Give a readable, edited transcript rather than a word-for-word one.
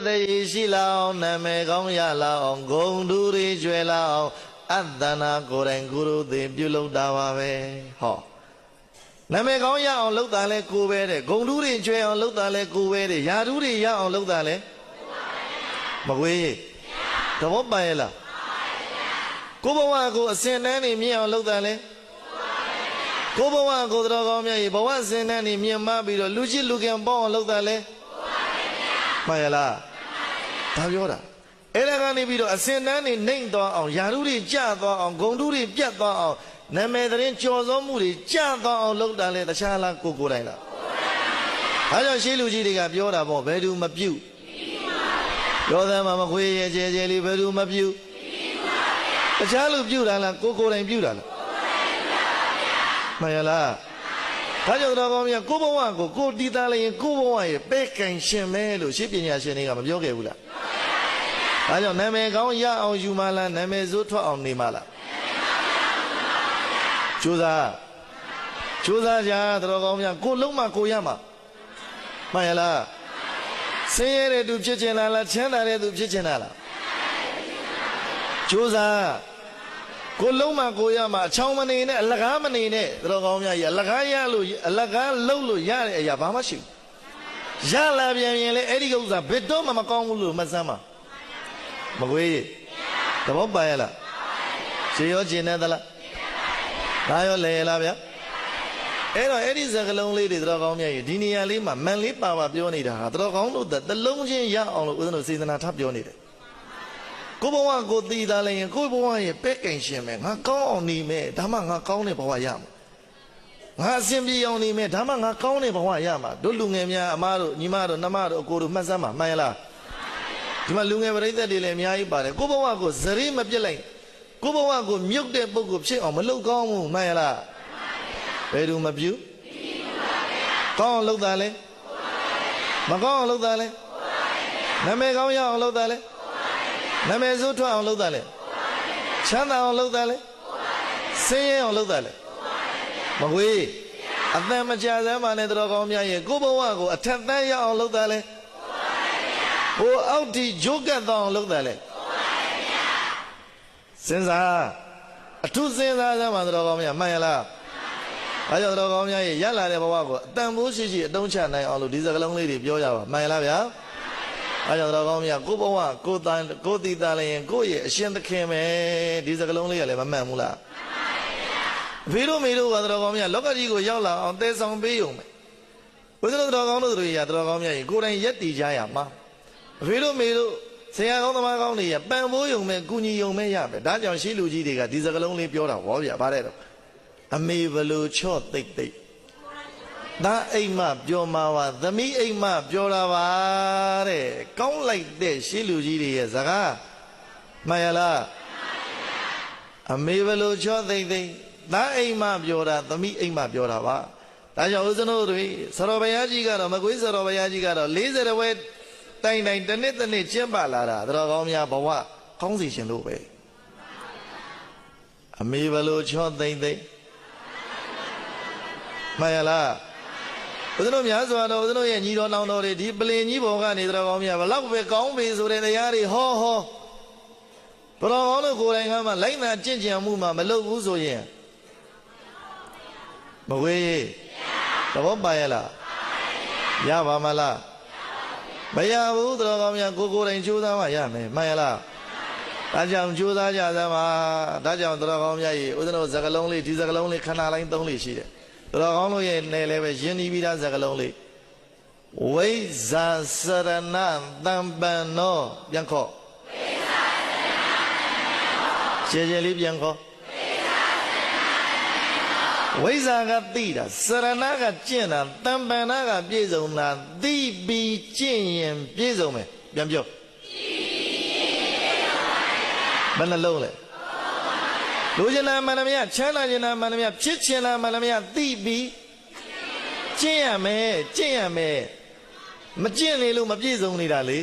သေးရှိလောင်နာမေကောင်းရလောင်ဂုံတူတွေကျွဲလောင်အတ္တနာကိုယ်တိုင်ကိုယ်တို့သိပြုလုပ်တာပါပဲဟောနာမေကောင်းရအောင်လုပ်တာလဲကိုယ်ပဲတဲ့ဂုံတူတွေကျွဲအောင်လုပ်တာလဲကိုယ်ပဲတဲ့ယာတူတွေရအောင်လုပ်တာလဲမကွေးသဘောပါရဲ့လားကိုဘဝကိုအစင်တန်းနေမြင်အောင်လုပ်တာလဲကိုဘဝကိုတော်ကောင်းမြတ်ရေဘဝစင်တန်းနေမြင်မပြီးတော့လူရှိလူကံပေါအောင်လုပ်တာလဲမှန်ရလားဒါပြောတာအဲ့ဒါကနေပြီးတော့အစင်တန်းနေနှိမ့်သွားအောင်ယာရုတွေကျသွားအောင်ဂုံတုတွေပြတ်သွားအောင်နာမည်သတင်းကြော်စောမှုတွေကျသွားအောင်လုပ်တာလဲတခြားလားကိုယ်တိုင်လားဒါကြောင့်ရှေးလူကြီးတွေကပြောတာပေါ့ဘယ်သူမပြုတ်ပြောသမ်းမှာမခွေးရဲ့ကျဲကျဲလေးဘယ်သူမပြုတ်တခြားလူပြုတ်တာလားကိုယ်တိုင်ပြုတ်တာလားမှန်ရလားဒါကြောင့်တော်ကောင်းမြတ်ကိုဘဝကိုတည်တာလည်းရင်ကိုဘဝရဲ့ပဲ့ကန်ရှင်မဲလို့ရှင်းပညာရှင်တွေကမပြောခဲ့ဘူးလားဒါကြောင့်နာမည်ကောင်းရအောင်ယူမလားနာမည်စိုးထွက်အောင်နေမလားကြိုးစားကြတော်ကောင်းမြတ်ကိုလုံးမကိုရမှာမှန်ရလားဆင်းရဲတဲ့သူဖြစ်ချင်လားချမ်းသာတဲ့သူဖြစ်ချင်လားကြိုးစားကိုလုံးမကိုရမှာအချောင်းမနေနဲ့အလကားမနေနဲ့တော်ကောင်းများကြီးအလကားရလို့အလကားလှုပ်လို့ရတဲ့အရာဘာမှရှိဘူးရလာပြန်ရင်လေအဲ့ဒီဥစ္စာဘယ်တော့မှမကောင်းဘူးလို့မစမ်းပါမကွေးသဘောပါရဲ့လားရှေးရောကျင်နေသလားဒါရောလဲလားဗျာအဲ့တော့အဲ့ဒီစကလုံးလေးတွေတော်ကောင်းများကြီးဒီနေရာလေးမှာမန်လေးပါပြောနေတာဟာတော်ကောင်းလို့တလုံးချင်းရအောင်လို့ဦးဇင်းတို့စေတနာထပ်ပြောနေတယ်ကိုဘဝကိုတည်တာလည်းရင်ကိုဘဝရဲ့ပဲ့ကင်ရှင်မယ်ငါကောင်းအောင်နေမယ်ဒါမှငါကောင်းတဲ့ဘဝရမှာငါအစဉ်ပြေအောင်နေမယ်ဒါမှငါကောင်းတဲ့ဘဝရမှာတို့လူငယ်များအမားတို့ညီမတို့နှမတို့အကိုတို့မှတ်စမ်းပါမှန်ရလားဒီမှာလူငယ်ပရိသတ်တွေလည်းအများကြီးပါတယ်ကိုဘဝကိုဇရိမပြစ်လိုက်ကိုဘဝကိုမြုပ်တဲ့ပုဂ္ဂိုလ်ဖြစ်အောင်မလုပ်ကောင်းဘူးမှန်ရလားဘယ်သူမပြုကောင်းအောင်လုပ်တာလဲမကောင်းအောင်လုပ်တာလဲနာမည်ကောင်းရအောင်လုပ်တာလဲနာမည်စိုးထွက်အောင်လုပ်တာလေချမ်းသာအောင်လုပ်တာလေဆင်းရဲအောင်လုပ်တာလေမကွေးအတန်မကြစမ်းပါနဲ့တော်ကောင်းများရဲ့ကိုဘဝကိုအထက်တန်းရအောင်လုပ်တာလေဟိုအောက်ဒီဂျိုးကတ်တောင်းလုပ်တာလေစဉ်းစားအထုစဉ်းစားစမ်းပါတော်ကောင်းများမှန်ရလားဒါကြောင့်တော်ကောင်းများရဲ့ရလာတဲ့ဘဝကိုအတန်ဖိုးရှိရှိအတုံးချနိုင်အောင်လို့ဒီစကားလုံးလေးတွေပြောကြပါမှန်ရလားဗျာအားကြောင့်တော်ကောင်းမြတ်ကိုဘဝကိုတည်တာလည်းရင်ကိုရဲ့အရှင်သခင်ပဲဒီစကလုံးလေးကလည်းမမှန်ဘူးလားအဖေတို့မေတို့ကတော်ကောင်းမြတ်လောကကြီးကိုရောက်လာအောင်တဲဆောင်ပေးုံပဲဘုရားတော်ကောင်းတို့တွေရတော်ကောင်းမြတ်ရင်ကိုယ်တိုင်ရက်တည်ကြရမှာအဖေတို့မေတို့ဆရာကောင်းသမားကောင်းတွေရပံပိုးုံပဲကုညီုံပဲရပဲဒါကြောင့်ရှိလူကြီးတွေကဒီစကလုံးလေးပြောတာဟောဗျာဗါတဲ့တော့အမေဘလို့ချော့တိတ်တိတ်သားအိမ်မပြောမှာပါသမီးအိမ်မပြောတာပါတဲ့ကောင်းလိုက်တဲ့ရှေးလူကြီးတွေရဲ့စကားမှန်ရလားအမေဘလို့ချောသိမ့်သိမ့်သားအိမ်မပြောတာသမီးအိမ်မပြောတာပါဒါကြောင့်ဦးဇင်းတို့တွေဆရာတော်ဘုရားကြီးကတော့မကွေးဆရာတော်ဘုရားကြီးကတော့40ဝဲတိုင်တနေ့ကျင်းပလာတာတော်ကောင်းများဘဝကောင်းစီရှင်လို့ပဲအမေဘလို့ချောသိမ့်သိမ့်မှန်ရလားဦးဇင်းတို့များစွာတော့ဦးဇင်းတို့ရဲ့ညီတော်နောင်တော်တွေဒီပလင်ကြီးဘောကနေတော်ကောင်းများဘလောက်ပဲကောင်းပြီဆိုတဲ့တရားတွေဟောတော်ကောင်းတို့ကိုယ်တိုင်ကမှလိုက်နာကြင့်ကြံမှုမှမလုပ်ဘူးဆိုရင်မဝေးသဘောပါရဲ့လားရပါမလားမရဘူးတော်ကောင်းများကိုယ်တိုင်ကြိုးစားမှရမယ်မှန်ရလားဒါကြောင့်ကြိုးစားကြသမှာဒါကြောင့်တော်ကောင်းများကြီးဦးဇင်းတို့စကလုံးလေးဒီစကလုံးလေးခဏလိုက်3လေးရှိတယ်တော်ကောင်းလို့ရဲ့နယ်လည်းပဲယဉ်နီးပြီးသားစကားလုံးလေးဝိဇာစရဏတံပံနောပြန်ခေါ်ရှည်ရှည်လေးပြန်ခေါ်ဝိဇာကသိတာစရဏကကျင့်တာတံပံနာကပြည့်စုံတာသိပြီးကျင့်ရင်ပြည့်စုံမယ်ပြန်ပြောဘယ်နှလုံးလဲလူကျင်နာမှန်သမျှချမ်းသာကျင်နာမှန်သမျှဖြစ်ချင်တာမှန်သမျှသိပြီးကျင့်ရမယ်မကျင့်လေလို့မပြည့်စုံနေတာလေ